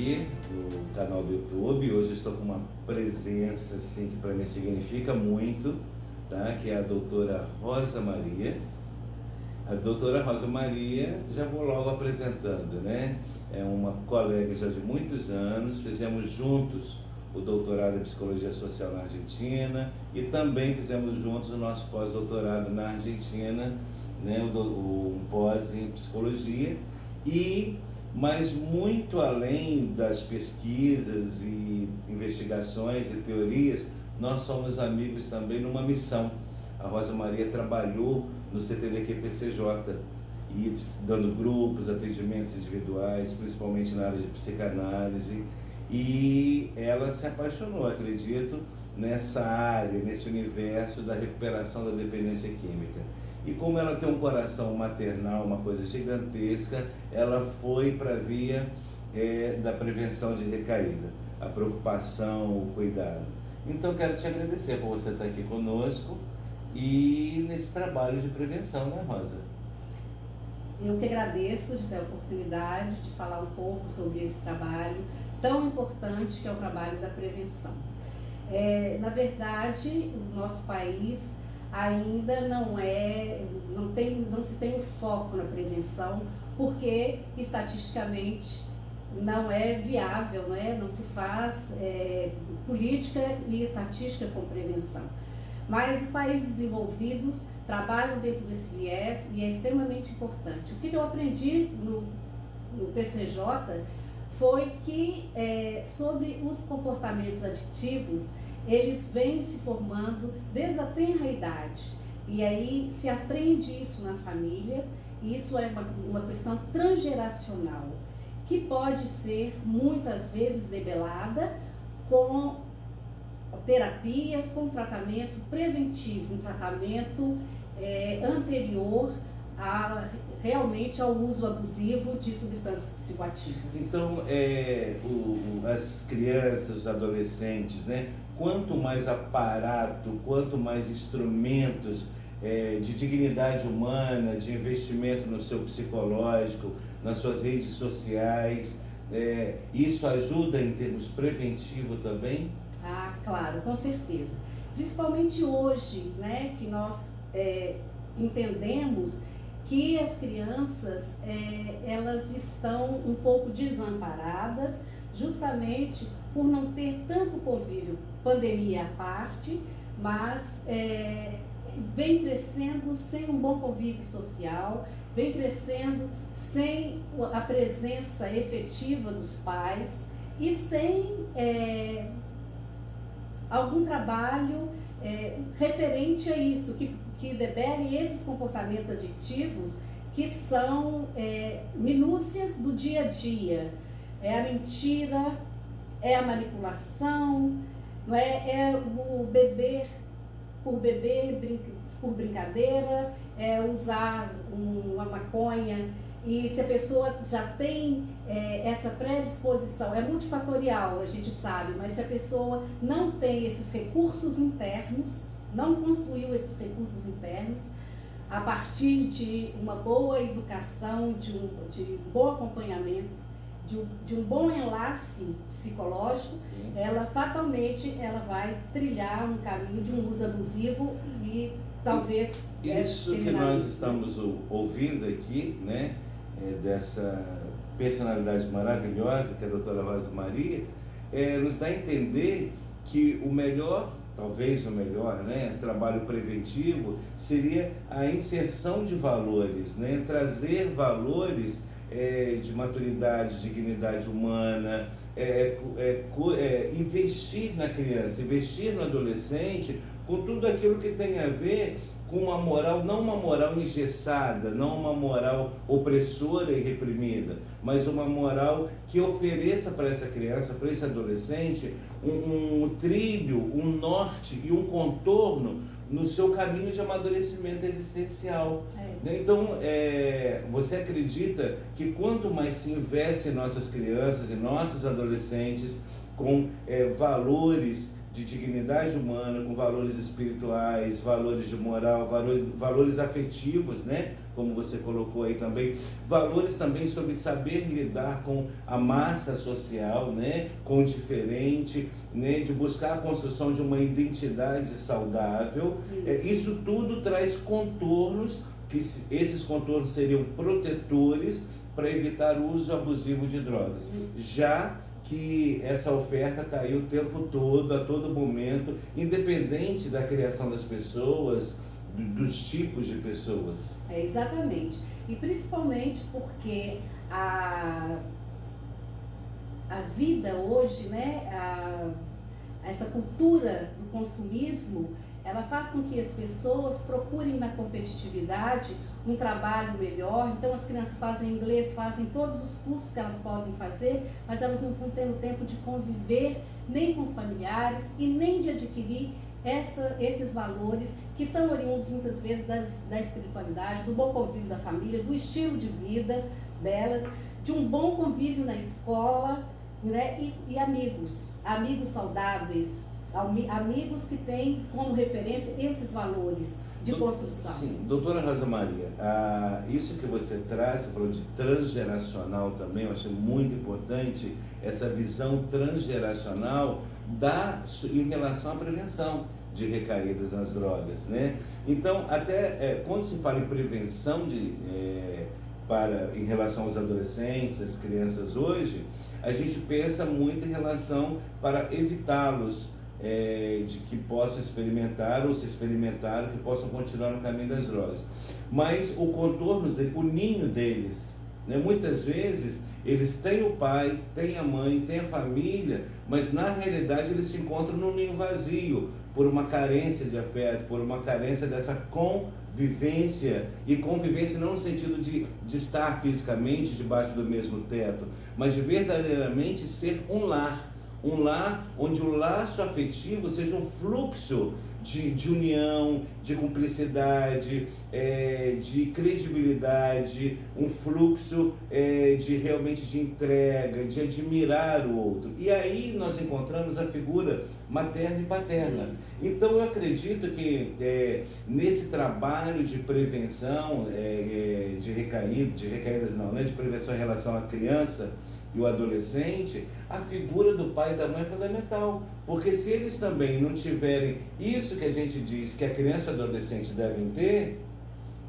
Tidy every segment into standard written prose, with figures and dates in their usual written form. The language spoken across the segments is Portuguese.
aqui no canal do YouTube. Hoje eu estou com uma presença assim, que para mim significa muito, tá? Que é a doutora Rosa Maria. A doutora Rosa Maria, já vou logo apresentando, né? É uma colega já de muitos anos, fizemos juntos o doutorado em Psicologia Social na Argentina e também fizemos juntos o nosso pós-doutorado na Argentina, né? Um pós em Psicologia. Mas muito além das pesquisas e investigações e teorias, nós somos amigos também numa missão. A Rosa Maria trabalhou no CTDQ-PCJ, e dando grupos, atendimentos individuais, principalmente na área de psicanálise, e ela se apaixonou, acredito, nessa área, nesse universo da recuperação da dependência química. E como ela tem um coração maternal, uma coisa gigantesca, ela foi para a via da prevenção de recaída, a preocupação, o cuidado. Então quero te agradecer por você estar aqui conosco e nesse trabalho de prevenção, né, Rosa? Eu que agradeço de ter a oportunidade de falar um pouco sobre esse trabalho tão importante que é o trabalho da prevenção. Na verdade, o nosso país ainda não se tem um foco na prevenção, porque estatisticamente não é viável, não se faz política e estatística com prevenção. Mas os países desenvolvidos trabalham dentro desse viés e é extremamente importante. O que eu aprendi no PCJ foi que sobre os comportamentos adictivos, eles vêm se formando desde a tenra idade. E aí se aprende isso na família, e isso é uma questão transgeracional, que pode ser muitas vezes debelada com terapias, com tratamento preventivo, um tratamento anterior realmente ao uso abusivo de substâncias psicoativas. Então, as crianças, os adolescentes, né? Quanto mais aparato, quanto mais instrumentos de dignidade humana, de investimento no seu psicológico, nas suas redes sociais, isso ajuda em termos preventivos também? Ah, claro, com certeza. Principalmente hoje, que nós entendemos que as crianças elas estão um pouco desamparadas, justamente por não ter tanto convívio, pandemia à parte, mas vem crescendo sem um bom convívio social, vem crescendo sem a presença efetiva dos pais e sem algum trabalho referente a isso, que debele esses comportamentos adictivos, que são minúcias do dia a dia. É a mentira, é a manipulação, é o beber por brincadeira, é usar uma maconha. E se a pessoa já tem essa predisposição, é multifatorial, a gente sabe, mas se a pessoa não tem esses recursos internos, não construiu esses recursos internos, a partir de uma boa educação, de um bom acompanhamento, de um bom enlace psicológico, sim, ela fatalmente vai trilhar um caminho de um uso abusivo e talvez... Isso que nós estamos ouvindo aqui, né? Dessa personalidade maravilhosa que é a doutora Rosa Maria, nos dá a entender que o melhor, talvez o melhor, trabalho preventivo seria a inserção de valores, trazer valores de maturidade, dignidade humana, investir na criança, investir no adolescente com tudo aquilo que tem a ver com uma moral, não uma moral engessada, não uma moral opressora e reprimida, mas uma moral que ofereça para essa criança, para esse adolescente, um trilho, um norte e um contorno no seu caminho de amadurecimento existencial. Então, você acredita que quanto mais se investe em nossas crianças e nossos adolescentes com valores de dignidade humana, com valores espirituais, valores de moral, valores afetivos, como você colocou aí também, valores também sobre saber lidar com a massa social, né? Com o diferente, né? De buscar a construção de uma identidade saudável. Isso tudo traz contornos, que esses contornos seriam protetores para evitar o uso abusivo de drogas. Já que essa oferta está aí o tempo todo, a todo momento, independente da criação das pessoas, dos tipos de pessoas. Exatamente. E principalmente porque a vida hoje, né, essa cultura do consumismo, ela faz com que as pessoas procurem na competitividade um trabalho melhor. Então as crianças fazem inglês, fazem todos os cursos que elas podem fazer, mas elas não estão tendo tempo de conviver nem com os familiares e nem de adquirir esses valores que são oriundos muitas vezes da espiritualidade, do bom convívio da família, do estilo de vida delas, de um bom convívio na escola, né? E amigos saudáveis, amigos que têm como referência esses valores de construção. Sim, doutora Rosa Maria, isso que você traz, você falou de transgeracional também, eu achei muito importante essa visão transgeracional em relação à prevenção de recaídas nas drogas, né? Então, até quando se fala em prevenção em relação aos adolescentes, às crianças hoje, a gente pensa muito em relação para evitá-los de que possam experimentar ou se experimentaram, que possam continuar no caminho das drogas. Mas o contorno, o ninho deles, né? Muitas vezes eles têm o pai, têm a mãe, têm a família, mas na realidade eles se encontram num ninho vazio, por uma carência de afeto, por uma carência dessa convivência, e convivência não no sentido de estar fisicamente debaixo do mesmo teto, mas de verdadeiramente ser um lar onde o laço afetivo seja um fluxo de união, de cumplicidade, de credibilidade, um fluxo realmente de entrega, de admirar o outro. E aí nós encontramos a figura materna e paterna. Então eu acredito que nesse trabalho de prevenção de recaídas não, né, de prevenção em relação à criança e o adolescente, a figura do pai e da mãe é fundamental, porque se eles também não tiverem isso que a gente diz que a criança e o adolescente devem ter,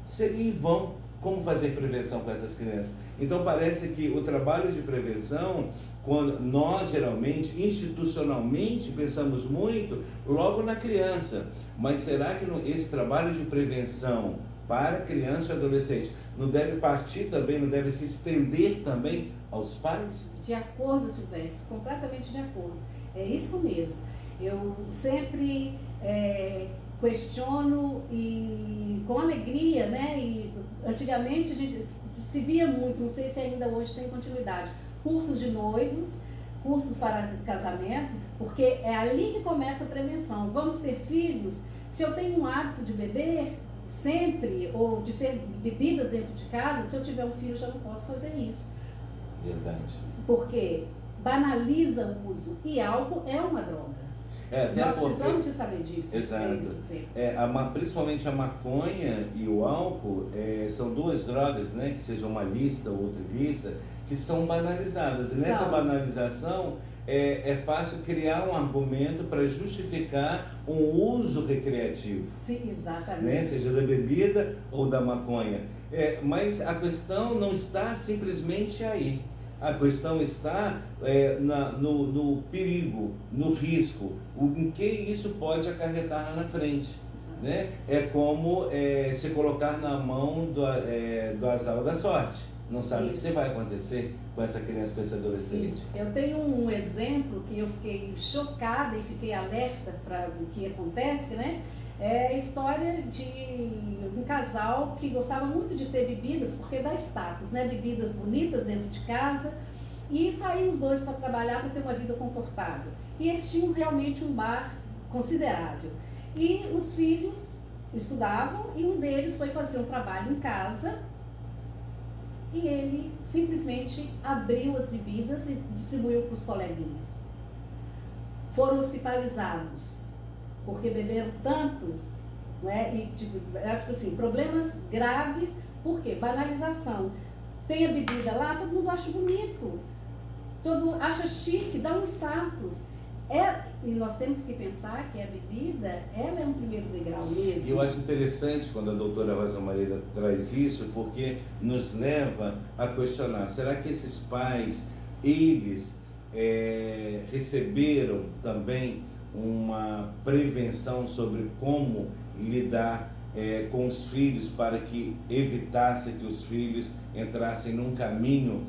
seria em vão. Como fazer prevenção com essas crianças? Então parece que o trabalho de prevenção, quando nós geralmente, institucionalmente, pensamos muito logo na criança, mas será que esse trabalho de prevenção para criança e adolescente não deve partir também, não deve se estender também aos pais? De acordo, Silvestre, completamente de acordo. É isso mesmo. Eu sempre questiono e com alegria, né? E antigamente a gente se via muito, não sei se ainda hoje tem continuidade, cursos de noivos, cursos para casamento, porque é ali que começa a prevenção. Vamos ter filhos? Se eu tenho um hábito de beber sempre, ou de ter bebidas dentro de casa, se eu tiver um filho eu já não posso fazer isso. Verdade. Porque banaliza o uso, e álcool é uma droga. Nós precisamos de saber disso. Exato. Principalmente a maconha e o álcool são duas drogas, né, que sejam uma lista ou outra lista, que são banalizadas. E nessa banalização é fácil criar um argumento para justificar um uso recreativo. Sim, exatamente. Né? Seja da bebida ou da maconha. Mas a questão não está simplesmente aí. A questão está no perigo, no risco, em que isso pode acarretar lá na frente. Né? É como se colocar na mão do azar da sorte. Não sabe o que vai acontecer com essa criança, com esse adolescente. Isso. Eu tenho um exemplo que eu fiquei chocada e fiquei alerta para o que acontece, né? É a história de um casal que gostava muito de ter bebidas, porque dá status, né? Bebidas bonitas dentro de casa, e saíam os dois para trabalhar, para ter uma vida confortável. E eles tinham realmente um bar considerável. E os filhos estudavam, e um deles foi fazer um trabalho em casa, e ele simplesmente abriu as bebidas e distribuiu para os coleguinhas. Foram hospitalizados, porque beberam tanto, né? E tipo assim, problemas graves Por quê? Banalização. Tem a bebida lá, todo mundo acha bonito. Todo mundo acha chique, dá um status. E nós temos que pensar que a bebida, ela é um primeiro degrau mesmo. E eu acho interessante quando a doutora Rosa Maria traz isso, porque nos leva a questionar, será que esses pais, eles receberam também uma prevenção sobre como lidar com os filhos para que evitasse que os filhos entrassem num caminho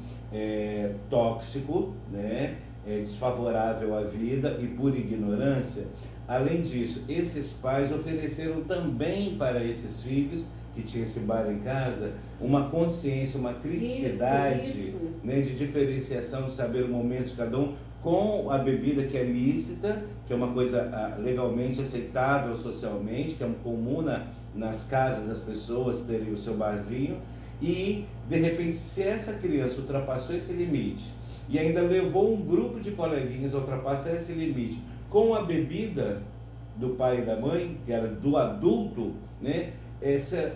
tóxico, né? Desfavorável à vida e por ignorância? Além disso, esses pais ofereceram também para esses filhos que tinham esse bar em casa uma consciência, uma criticidade, isso. Né, de diferenciação, de saber o momento de cada um, com a bebida que é lícita, que é uma coisa legalmente aceitável socialmente, que é comum nas casas das pessoas terem o seu barzinho, e de repente, se essa criança ultrapassou esse limite e ainda levou um grupo de coleguinhas a ultrapassar esse limite com a bebida do pai e da mãe, que era do adulto, né?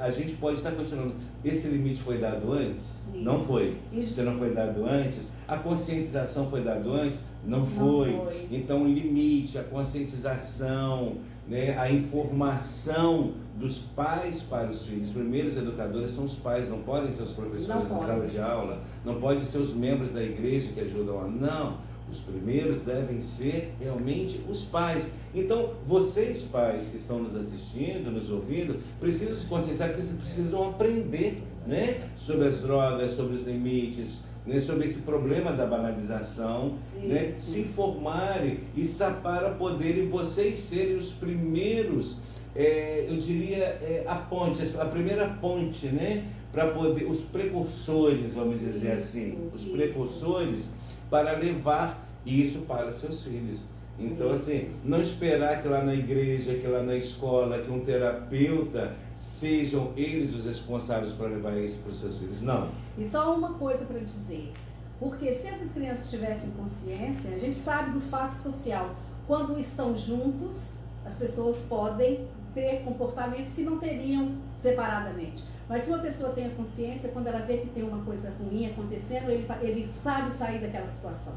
A gente pode estar questionando, esse limite foi dado antes? Isso. Não foi. Isso. Se não foi dado antes, a conscientização foi dada antes? Não foi. Então, o limite, a conscientização, né, a informação dos pais para os filhos. Os primeiros educadores são os pais, não podem ser os professores da sala de aula, não podem ser os membros da igreja que ajudam lá. Não. Os primeiros devem ser realmente os pais. Então, vocês pais que estão nos assistindo, nos ouvindo, precisam se conscientizar que vocês precisam aprender, né, sobre as drogas, sobre os limites, né, sobre esse problema da banalização, né, se informarem e para poderem vocês serem os primeiros, eu diria, a primeira ponte, né, para poder, os precursores, vamos dizer assim, os precursores, para levar isso para seus filhos. Então, assim, não esperar que lá na igreja, que lá na escola, que um terapeuta sejam eles os responsáveis para levar isso para os seus filhos. Não. E só uma coisa para dizer, porque se essas crianças tivessem consciência, a gente sabe do fato social, quando estão juntos, as pessoas podem ter comportamentos que não teriam separadamente. Mas se uma pessoa tem a consciência, quando ela vê que tem uma coisa ruim acontecendo, ele sabe sair daquela situação.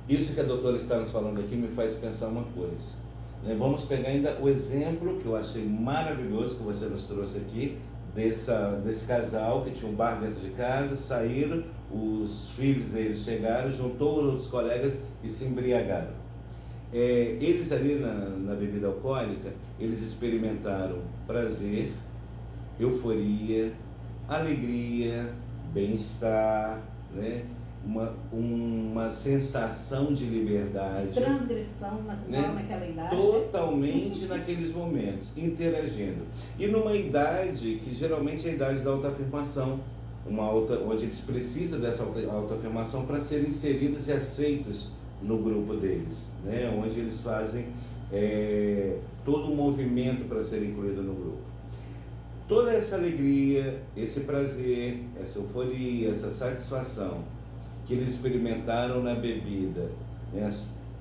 Isso que a doutora está nos falando aqui me faz pensar uma coisa. Vamos pegar ainda o exemplo que eu achei maravilhoso que você nos trouxe aqui, desse casal que tinha um bar dentro de casa, saíram, os filhos deles chegaram, juntou os colegas e se embriagaram. Eles ali na bebida alcoólica, eles experimentaram prazer, euforia, alegria, bem-estar, né? Uma sensação de liberdade, transgressão né? Naquela idade, totalmente naqueles momentos, interagindo. E numa idade que geralmente é a idade da autoafirmação, onde eles precisam dessa autoafirmação para serem inseridos e aceitos no grupo deles, né? Onde eles fazem todo um movimento para ser incluído no grupo. Toda essa alegria, esse prazer, essa euforia, essa satisfação que eles experimentaram na bebida, né?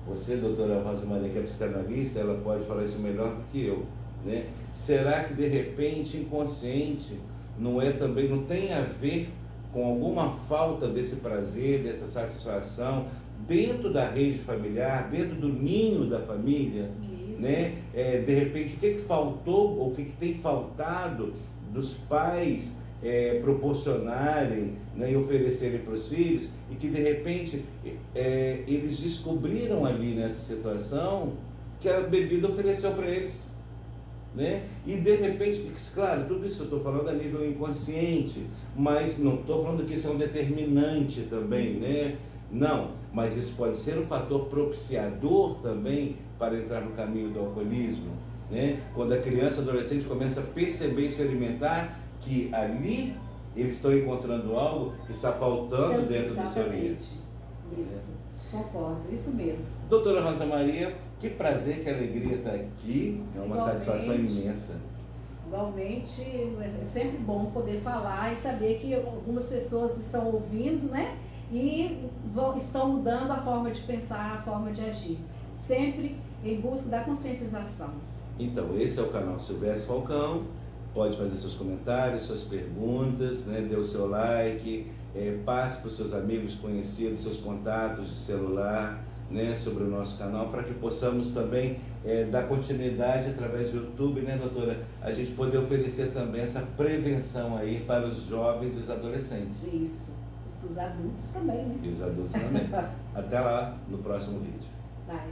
Você, doutora Rosa Maria, que é psicanalista, ela pode falar isso melhor do que eu, né? Será que de repente, inconsciente, não tem a ver com alguma falta desse prazer, dessa satisfação dentro da rede familiar, dentro do ninho da família? Né? De repente, o que faltou, ou o que tem faltado dos pais proporcionarem, né, e oferecerem para os filhos, e que de repente eles descobriram ali nessa situação que a bebida ofereceu para eles, né? E de repente, claro, tudo isso eu estou falando a nível inconsciente, mas não estou falando que isso é um determinante também, né? Não, mas isso pode ser um fator propiciador também para entrar no caminho do alcoolismo, né? Quando a criança e adolescente começa a perceber, experimentar que ali eles estão encontrando algo que está faltando dentro do seu livro. Isso, concordo, isso mesmo. Doutora Rosa Maria, que prazer, que alegria estar aqui, é uma satisfação imensa. Igualmente, é sempre bom poder falar e saber que algumas pessoas estão ouvindo, né? E estão mudando a forma de pensar, a forma de agir, sempre em busca da conscientização. Então, esse é o canal Silvestre Falcão, pode fazer seus comentários, suas perguntas, né? Dê o seu like, passe para os seus amigos, conhecidos, seus contatos de celular, né? Sobre o nosso canal, para que possamos também dar continuidade através do YouTube, né, doutora? A gente poder oferecer também essa prevenção aí para os jovens e os adolescentes. Isso. Os adultos também, né? E os adultos também. Até lá, no próximo vídeo. Vai.